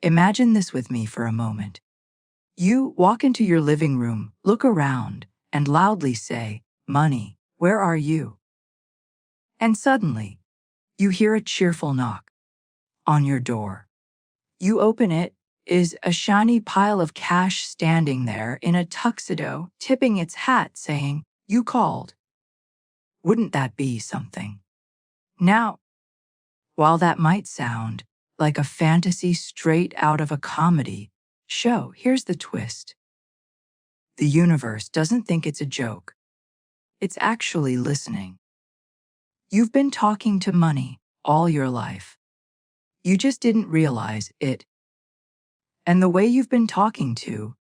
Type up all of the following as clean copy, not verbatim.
Imagine this with me for a moment. You walk into your living room, look around, and loudly say, "Money, where are you?" And suddenly, you hear a cheerful knock on your door. You open it, is a shiny pile of cash standing there in a tuxedo, tipping its hat saying, "You called." Wouldn't that be something? Now, while that might sound like a fantasy straight out of a comedy show, here's the twist. The universe doesn't think it's a joke. It's actually listening. You've been talking to money all your life. You just didn't realize it. And the way you've been talking to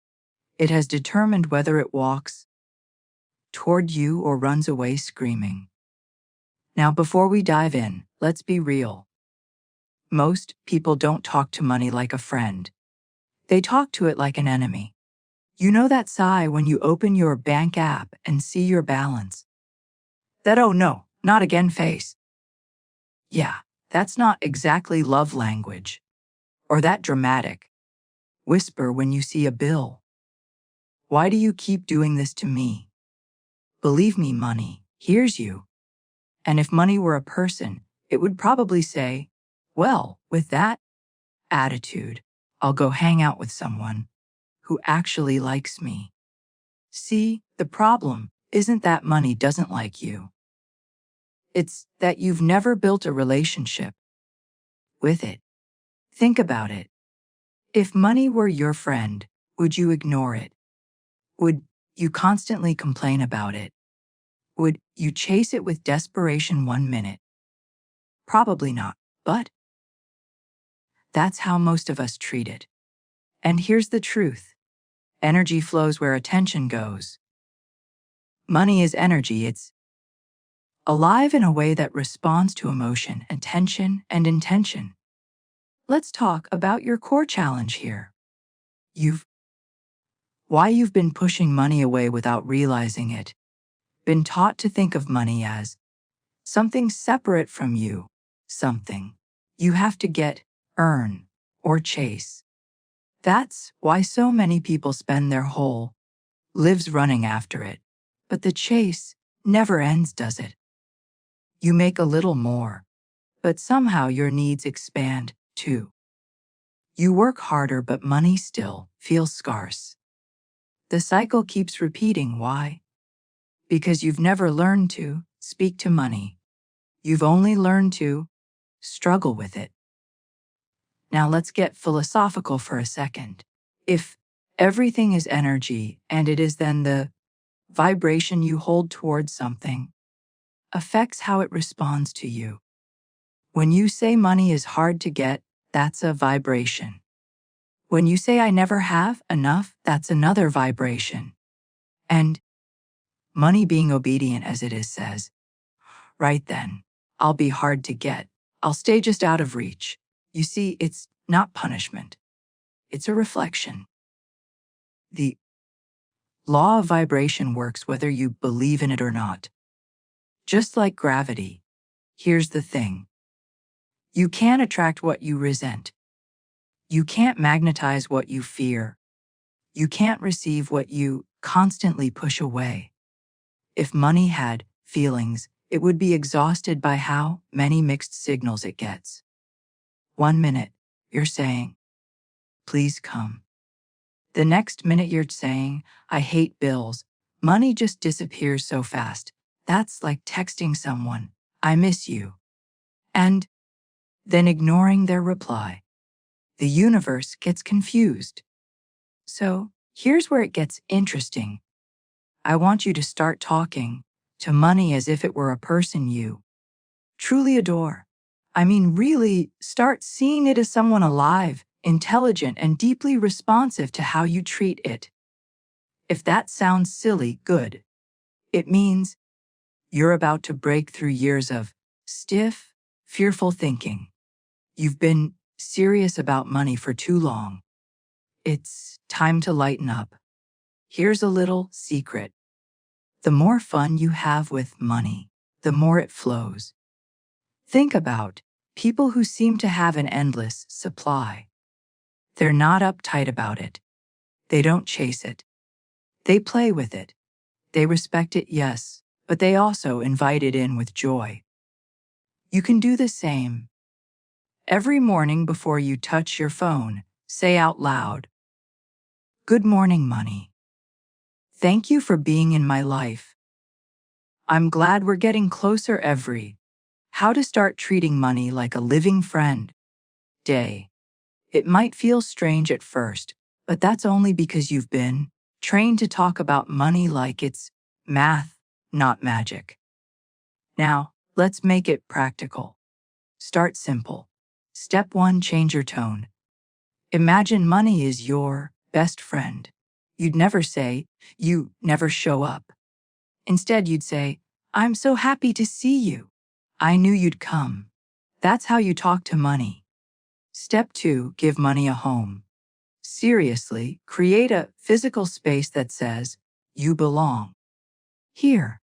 it has determined whether it walks toward you or runs away screaming. Now, before we dive in, let's be real. Most people don't talk to money like a friend. They talk to it like an enemy. You know that sigh when you open your bank app and see your balance? That "oh no, not again" face. Yeah, that's not exactly love language. Or that dramatic whisper when you see a bill. "Why do you keep doing this to me?" Believe me, money hears you. And if money were a person, it would probably say, "Well, with that attitude, I'll go hang out with someone who actually likes me." See, the problem isn't that money doesn't like you. It's that you've never built a relationship with it. Think about it. If money were your friend, would you ignore it? Would you constantly complain about it? Would you chase it with desperation 1 minute? Probably not, but that's how most of us treat it. And here's the truth. Energy flows where attention goes. Money is energy. It's alive in a way that responds to emotion, attention, and intention. Let's talk about your core challenge here. Why you've been pushing money away without realizing it. Been taught to think of money as something separate from you, something you have to get, earn, or chase. That's why so many people spend their whole lives running after it. But the chase never ends, does it? You make a little more, but somehow your needs expand too. You work harder, but money still feels scarce. The cycle keeps repeating. Why? Because you've never learned to speak to money. You've only learned to struggle with it. Now let's get philosophical for a second. If everything is energy, and it is then the vibration you hold towards something, affects how it responds to you. When you say money is hard to get, that's a vibration. When you say "I never have enough," that's another vibration. And money, being obedient as it is, says, "Right then, I'll be hard to get. I'll stay just out of reach." You see, it's not punishment. It's a reflection. The law of vibration works whether you believe in it or not. Just like gravity. Here's the thing. You can't attract what you resent. You can't magnetize what you fear. You can't receive what you constantly push away. If money had feelings, it would be exhausted by how many mixed signals it gets. 1 minute, you're saying, "Please come." The next minute you're saying, "I hate bills." Money just disappears so fast. That's like texting someone, "I miss you," and then ignoring their reply. The universe gets confused. So here's where it gets interesting. I want you to start talking to money as if it were a person you truly adore. I mean, really start seeing it as someone alive, intelligent, and deeply responsive to how you treat it. If that sounds silly, good. It means you're about to break through years of stiff, fearful thinking. You've been serious about money for too long. It's time to lighten up. Here's a little secret. The more fun you have with money, the more it flows. Think about people who seem to have an endless supply. They're not uptight about it. They don't chase it. They play with it. They respect it, yes, but they also invite it in with joy. You can do the same. Every morning before you touch your phone, say out loud, "Good morning, money. Thank you for being in my life. I'm glad we're getting closer every." How to start treating money like a living friend. Day. It might feel strange at first, but that's only because you've been trained to talk about money like it's math, not magic. Now, let's make it practical. Start simple. Step 1, change your tone. Imagine money is your best friend. You'd never say, "You never show up." Instead, you'd say, "I'm so happy to see you. I knew you'd come." That's how you talk to money. Step 2, give money a home. Seriously, create a physical space that says, "You belong here."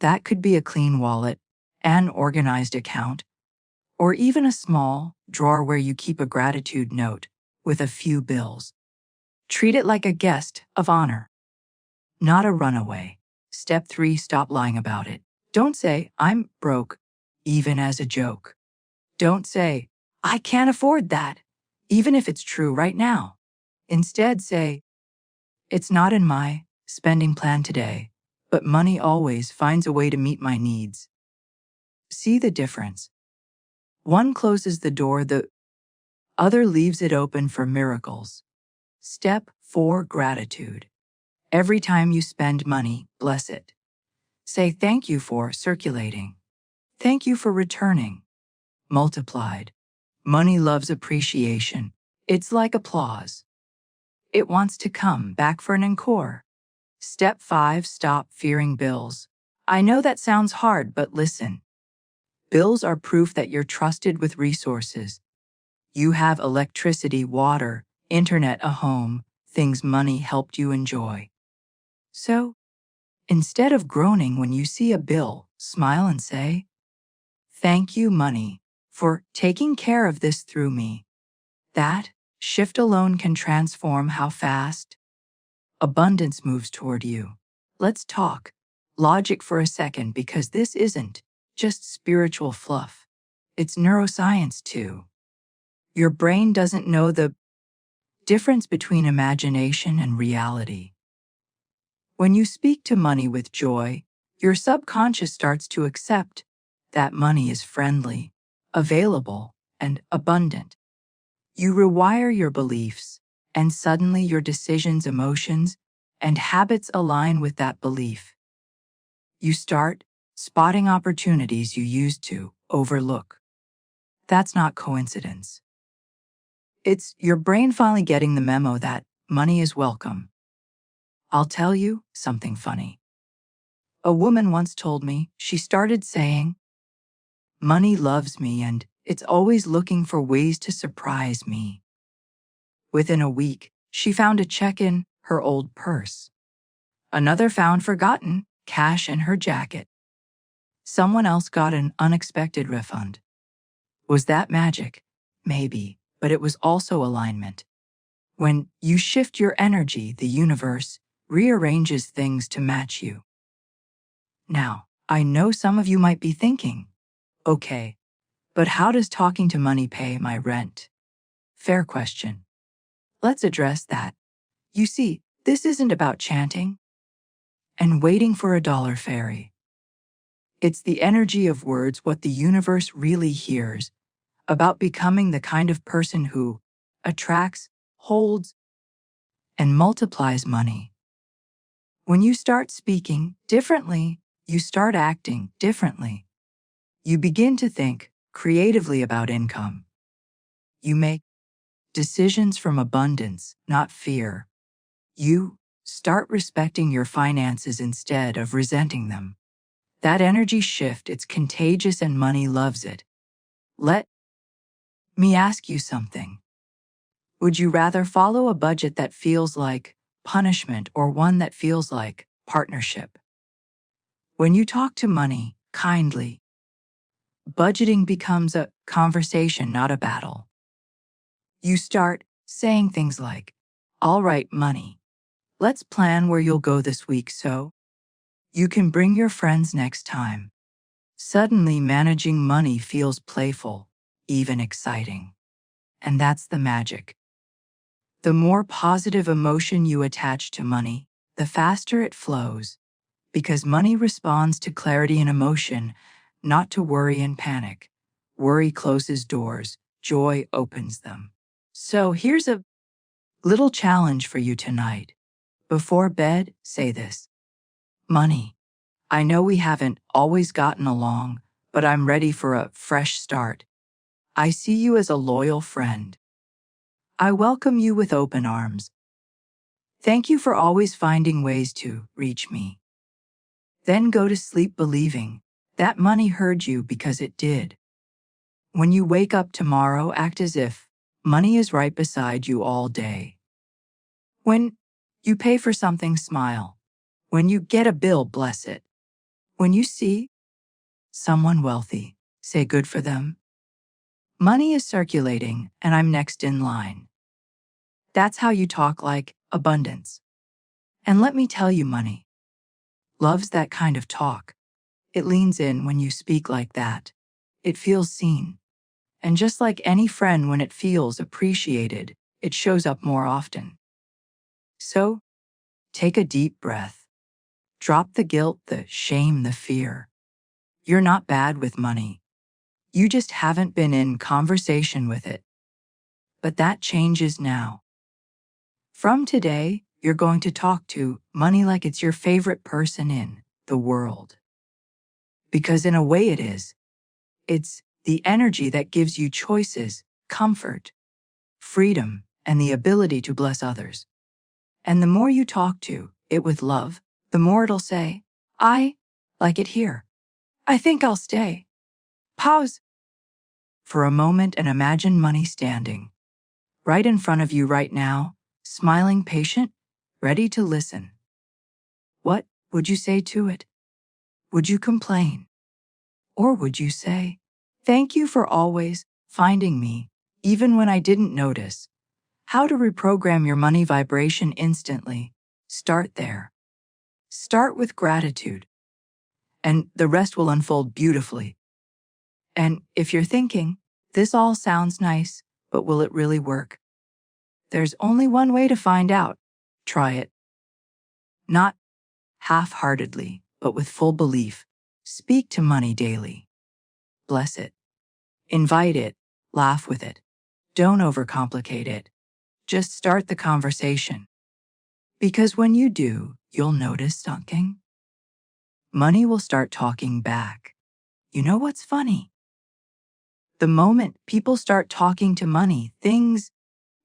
That could be a clean wallet, an organized account, or even a small drawer where you keep a gratitude note with a few bills. Treat it like a guest of honor, not a runaway. Step 3, stop lying about it. Don't say, "I'm broke," even as a joke. Don't say, "I can't afford that," even if it's true right now. Instead say, "It's not in my spending plan today, but money always finds a way to meet my needs." See the difference? One closes the door, the other leaves it open for miracles. Step 4, gratitude. Every time you spend money, bless it. Say thank you for circulating. Thank you for returning. Multiplied. Money loves appreciation. It's like applause. It wants to come back for an encore. Step 5, stop fearing bills. I know that sounds hard, but listen. Bills are proof that you're trusted with resources. You have electricity, water, internet, a home, things money helped you enjoy. So, instead of groaning when you see a bill, smile and say, "Thank you, money, for taking care of this through me." That shift alone can transform how fast abundance moves toward you. Let's talk logic for a second, because this isn't just spiritual fluff. It's neuroscience too. Your brain doesn't know the difference between imagination and reality. When you speak to money with joy, your subconscious starts to accept that money is friendly, available, and abundant. You rewire your beliefs, and suddenly your decisions, emotions, and habits align with that belief. You start spotting opportunities you used to overlook. That's not coincidence. It's your brain finally getting the memo that money is welcome. I'll tell you something funny. A woman once told me she started saying, "Money loves me and it's always looking for ways to surprise me." Within a week, she found a check in her old purse. Another found forgotten cash in her jacket. Someone else got an unexpected refund. Was that magic? Maybe, but it was also alignment. When you shift your energy, the universe rearranges things to match you. Now, I know some of you might be thinking, okay, but how does talking to money pay my rent? Fair question. Let's address that. You see, this isn't about chanting and waiting for a dollar fairy. It's the energy of words, what the universe really hears, about becoming the kind of person who attracts, holds, and multiplies money. When you start speaking differently, you start acting differently. You begin to think creatively about income. You make decisions from abundance, not fear. You start respecting your finances instead of resenting them. That energy shift, it's contagious and money loves it. Let me ask you something. Would you rather follow a budget that feels like punishment or one that feels like partnership? When you talk to money kindly, budgeting becomes a conversation, not a battle. You start saying things like, "All right, money, let's plan where you'll go this week so you can bring your friends next time." Suddenly, managing money feels playful, even exciting. And that's the magic. The more positive emotion you attach to money, the faster it flows, because money responds to clarity and emotion, not to worry and panic. Worry closes doors, joy opens them. So here's a little challenge for you tonight. Before bed, say this: "Money, I know we haven't always gotten along, but I'm ready for a fresh start. I see you as a loyal friend. I welcome you with open arms. Thank you for always finding ways to reach me." Then go to sleep believing that money heard you because it did. When you wake up tomorrow, act as if money is right beside you all day. When you pay for something, smile. When you get a bill, bless it. When you see someone wealthy, say good for them. Money is circulating, and I'm next in line. That's how you talk like abundance. And let me tell you, money loves that kind of talk. It leans in when you speak like that. It feels seen. And just like any friend, when it feels appreciated, it shows up more often. So, take a deep breath. Drop the guilt, the shame, the fear. You're not bad with money. You just haven't been in conversation with it. But that changes now. From today, you're going to talk to money like it's your favorite person in the world. Because in a way it is. It's the energy that gives you choices, comfort, freedom, and the ability to bless others. And the more you talk to it with love, the more it'll say, "I like it here. I think I'll stay." Pause for a moment and imagine money standing right in front of you right now, smiling, patient, ready to listen. What would you say to it? Would you complain? Or would you say, "Thank you for always finding me, even when I didn't notice"? How to reprogram your money vibration instantly. Start there. Start with gratitude, and the rest will unfold beautifully. And if you're thinking, "This all sounds nice, but will it really work?" There's only one way to find out. Try it. Not half-heartedly, but with full belief. Speak to money daily. Bless it. Invite it. Laugh with it. Don't overcomplicate it. Just start the conversation. Because when you do, you'll notice something. Money will start talking back. You know what's funny? The moment people start talking to money, things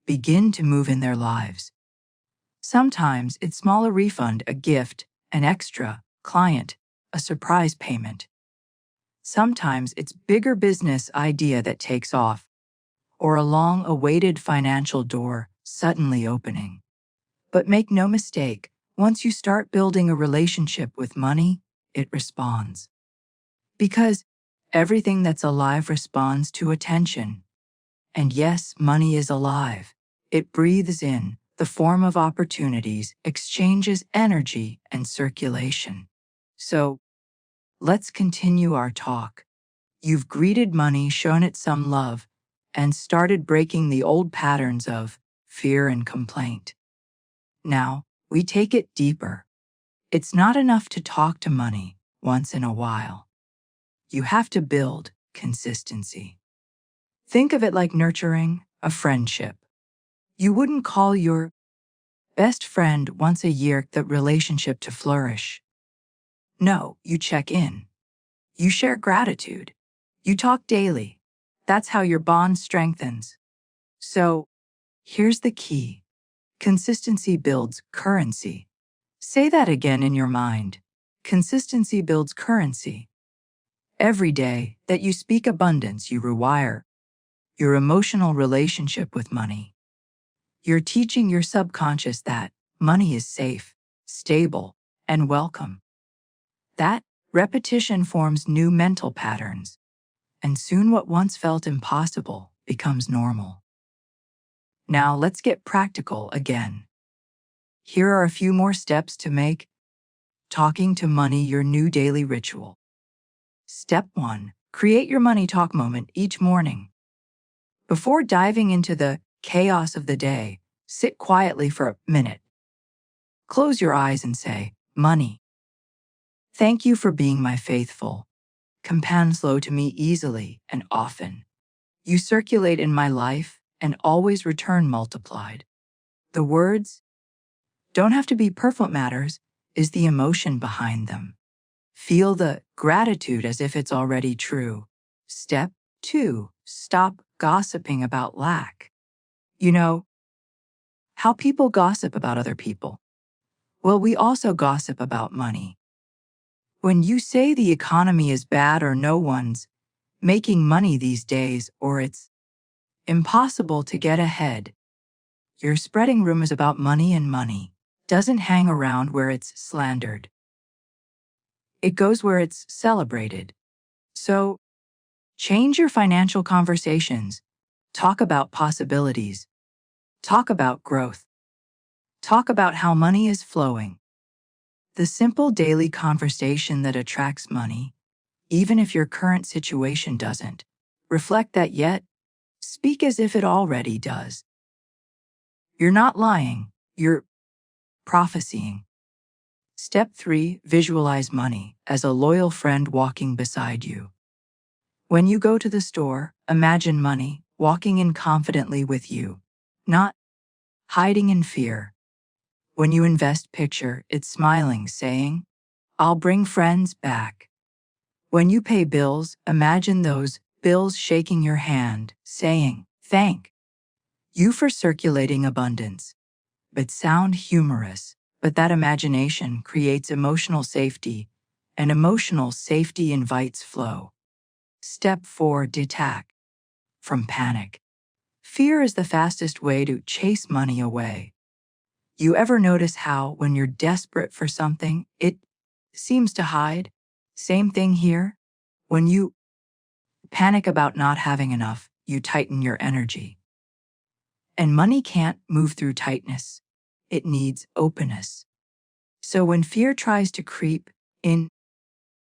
begin to move in their lives. Sometimes it's smaller refund, a gift, an extra client, a surprise payment. Sometimes it's bigger business idea that takes off, or a long-awaited financial door suddenly opening. But make no mistake, once you start building a relationship with money, it responds. Because everything that's alive responds to attention. And yes, money is alive. It breathes in the form of opportunities, exchanges energy and circulation. So, let's continue our talk. You've greeted money, shown it some love, and started breaking the old patterns of fear and complaint. Now, we take it deeper. It's not enough to talk to money once in a while. You have to build consistency. Think of it like nurturing a friendship. You wouldn't call your best friend once a year the relationship to flourish. No, you check in. You share gratitude. You talk daily. That's how your bond strengthens. So, here's the key. Consistency builds currency. Say that again in your mind. Consistency builds currency. Every day that you speak abundance, you rewire your emotional relationship with money. You're teaching your subconscious that money is safe, stable, and welcome. That repetition forms new mental patterns, and soon what once felt impossible becomes normal. Now let's get practical again. Here are a few more steps to make talking to money your new daily ritual. Step 1. Create your money talk moment each morning. Before diving into the chaos of the day, sit quietly for a minute. Close your eyes and say, "Money, thank you for being my faithful companion, slow to me easily and often. You circulate in my life and always return multiplied." The words don't have to be perfect, matters is the emotion behind them. Feel the gratitude as if it's already true. Step 2. Stop gossiping about lack. You know how people gossip about other people? Well, we also gossip about money. When you say the economy is bad or no one's making money these days or it's impossible to get ahead, you're spreading rumors about money, and money doesn't hang around where it's slandered. It goes where it's celebrated. So, change your financial conversations. Talk about possibilities. Talk about growth. Talk about how money is flowing. The simple daily conversation that attracts money, even if your current situation doesn't reflect that yet, speak as if it already does. You're not lying, you're prophesying. Step 3. Visualize money as a loyal friend walking beside you. When you go to the store, imagine money walking in confidently with you, not hiding in fear. When you invest, picture it smiling, saying, "I'll bring friends back." When you pay bills, imagine those bills shaking your hand, saying, "Thank you for circulating abundance." But sound humorous, but that imagination creates emotional safety, and emotional safety invites flow. Step 4. Detach from panic. Fear is the fastest way to chase money away. You ever notice how, when you're desperate for something, it seems to hide? Same thing here. When you panic about not having enough, you tighten your energy. And money can't move through tightness. It needs openness. So when fear tries to creep in,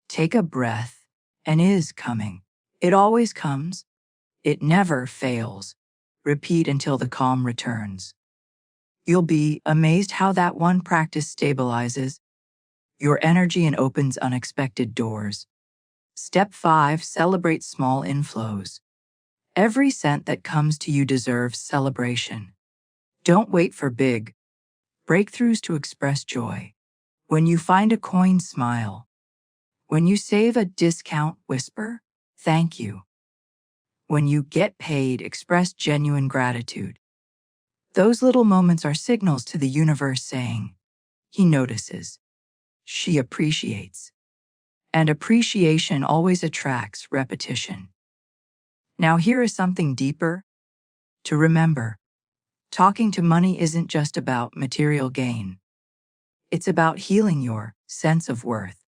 take a breath, and it is coming. It always comes. It never fails. Repeat until the calm returns. You'll be amazed how that one practice stabilizes your energy and opens unexpected doors. Step 5. Celebrate small inflows. Every cent that comes to you deserves celebration. Don't wait for big breakthroughs to express joy. When you find a coin, smile. When you save a discount, whisper, "Thank you." When you get paid, express genuine gratitude. Those little moments are signals to the universe saying, "He notices. She appreciates." And appreciation always attracts repetition. Now here is something deeper to remember. Talking to money isn't just about material gain. It's about healing your sense of worth.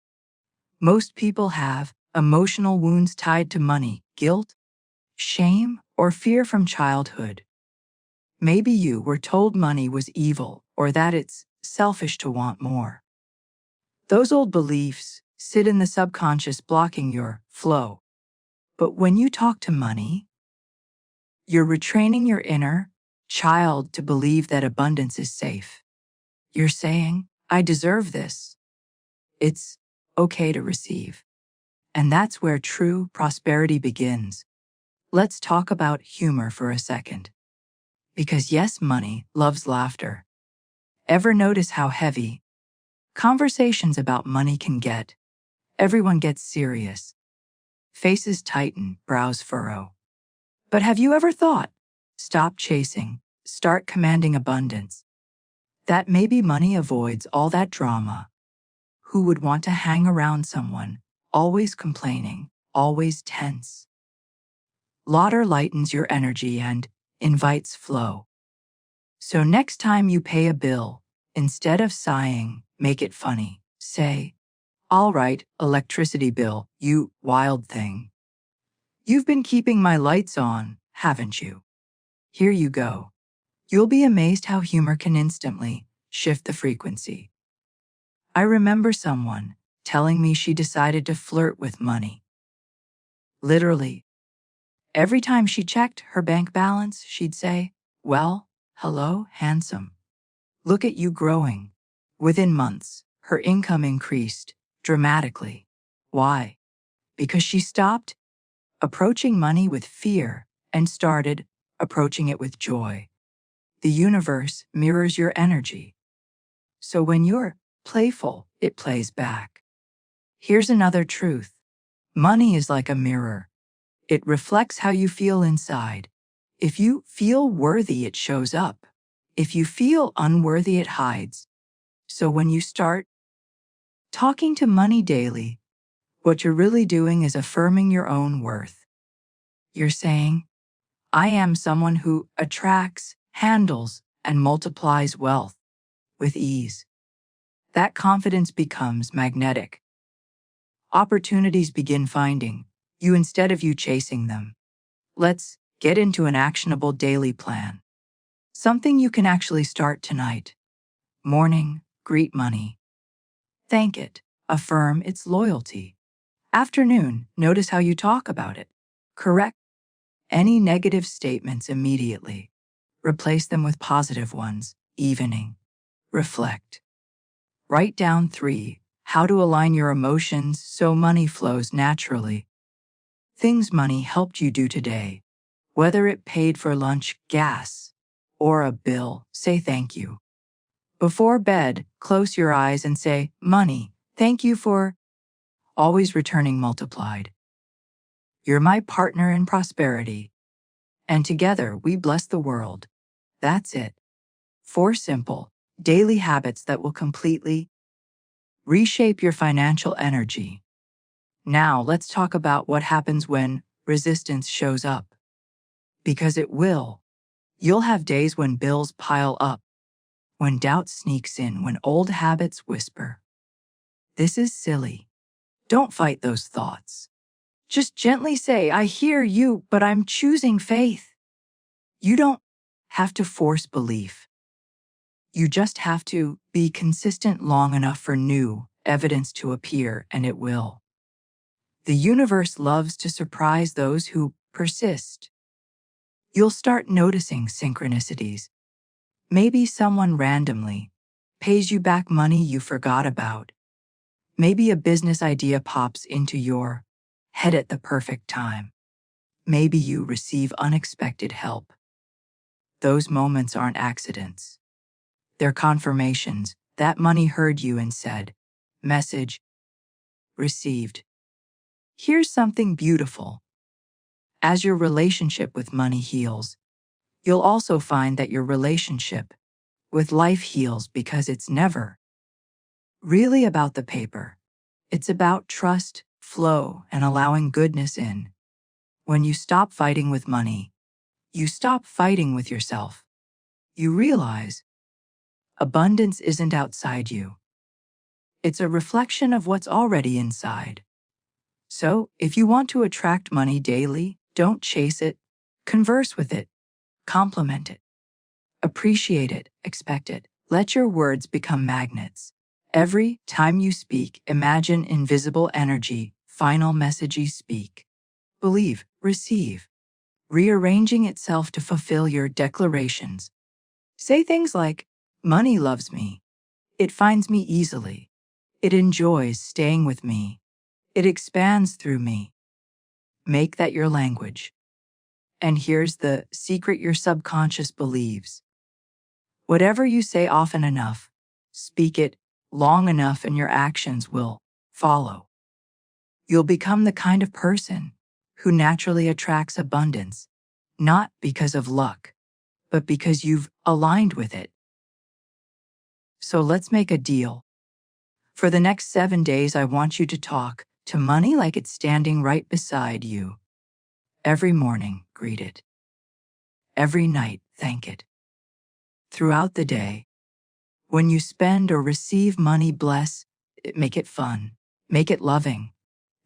Most people have emotional wounds tied to money, guilt, shame, or fear from childhood. Maybe you were told money was evil or that it's selfish to want more. Those old beliefs sit in the subconscious, blocking your flow. But when you talk to money, you're retraining your inner child to believe that abundance is safe. You're saying, "I deserve this. It's okay to receive." And that's where true prosperity begins. Let's talk about humor for a second. Because yes, money loves laughter. Ever notice how heavy conversations about money can get? Everyone gets serious. Faces tighten, brows furrow. But have you ever thought, stop chasing, start commanding abundance? That maybe money avoids all that drama. Who would want to hang around someone always complaining, always tense? Laughter lightens your energy and invites flow. So next time you pay a bill, instead of sighing, make it funny. Say, "All right, electricity bill, you wild thing. You've been keeping my lights on, haven't you? Here you go. You'll be amazed how humor can instantly shift the frequency. I remember someone telling me she decided to flirt with money. Literally, every time she checked her bank balance, she'd say, "Well, hello, handsome. Look at you growing." Within months, her income increased dramatically. Why? Because she stopped approaching money with fear and started approaching it with joy. The universe mirrors your energy. So when you're playful, it plays back. Here's another truth. Money is like a mirror. It reflects how you feel inside. If you feel worthy, it shows up. If you feel unworthy, it hides. So when you start talking to money daily, what you're really doing is affirming your own worth. You're saying, I am someone who attracts, handles, and multiplies wealth with ease. That confidence becomes magnetic. Opportunities begin finding you instead of you chasing them. Let's get into an actionable daily plan. Something you can actually start tonight. Morning, greet money. Thank it. Affirm its loyalty. Afternoon, notice how you talk about it. Correct any negative statements immediately. Replace them with positive ones. Evening. Reflect. Write down 3. How to align your emotions so money flows naturally. Things money helped you do today. Whether it paid for lunch, gas, or a bill, say thank you. Before bed, close your eyes and say, money, thank you for always returning multiplied. You're my partner in prosperity. And together we bless the world. That's it. 4 simple, daily habits that will completely reshape your financial energy. Now let's talk about what happens when resistance shows up. Because it will. You'll have days when bills pile up, when doubt sneaks in, when old habits whisper, "This is silly." Don't fight those thoughts. Just gently say, I hear you, but I'm choosing faith. You don't have to force belief. You just have to be consistent long enough for new evidence to appear, and it will. The universe loves to surprise those who persist. You'll start noticing synchronicities. Maybe someone randomly pays you back money you forgot about. Maybe a business idea pops into your head at the perfect time. Maybe you receive unexpected help. Those moments aren't accidents. They're confirmations that money heard you and said, message received. Here's something beautiful. As your relationship with money heals, you'll also find that your relationship with life heals, because it's never really about the paper. It's about trust, flow, and allowing goodness in. When you stop fighting with money, you stop fighting with yourself. You realize abundance isn't outside you. It's a reflection of what's already inside. So, if you want to attract money daily, don't chase it. Converse with it. Compliment it. Appreciate it. Expect it. Let your words become magnets. Every time you speak, imagine invisible energy, final message you speak. Believe, receive, rearranging itself to fulfill your declarations. Say things like, money loves me. It finds me easily. It enjoys staying with me. It expands through me. Make that your language. And here's the secret your subconscious believes. Whatever you say often enough, speak it long enough, and your actions will follow. You'll become the kind of person who naturally attracts abundance, not because of luck, but because you've aligned with it. So let's make a deal. For the next 7 days, I want you to talk to money like it's standing right beside you. Every morning, greet it. Every night, thank it. Throughout the day, when you spend or receive money, bless it, make it fun, make it loving.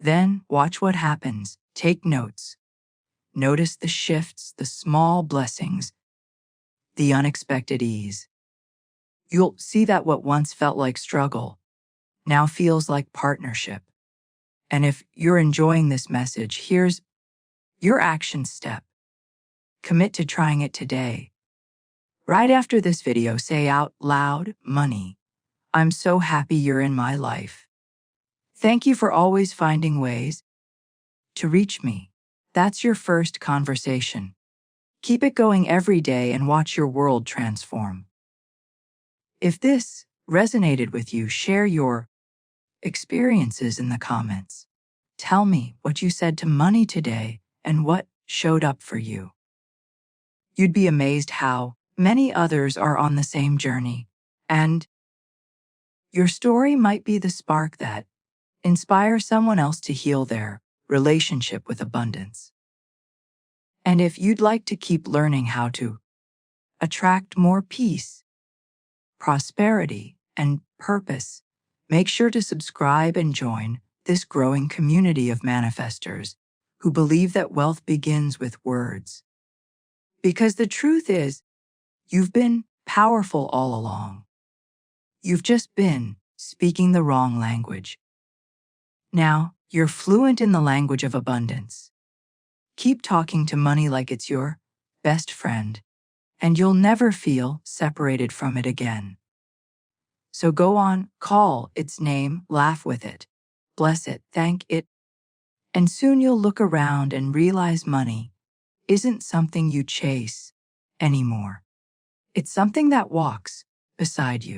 Then watch what happens. Take notes. Notice the shifts, the small blessings. the unexpected ease. You'll see that what once felt like struggle now feels like partnership. And if you're enjoying this message, here's your action step. Commit to trying it today. Right after this video, say out loud, "Money, I'm so happy you're in my life. Thank you for always finding ways to reach me." That's your first conversation. Keep it going every day and watch your world transform. If this resonated with you, share your experiences in the comments. Tell me what you said to money today and what showed up for you. You'd be amazed how many others are on the same journey, and your story might be the spark that inspires someone else to heal their relationship with abundance. And if you'd like to keep learning how to attract more peace, prosperity, and purpose, make sure to subscribe and join this growing community of manifestors who believe that wealth begins with words. Because the truth is, you've been powerful all along. You've just been speaking the wrong language. Now, you're fluent in the language of abundance. Keep talking to money like it's your best friend, and you'll never feel separated from it again. So go on, call its name, laugh with it, bless it, thank it, and soon you'll look around and realize money isn't something you chase anymore. It's something that walks beside you.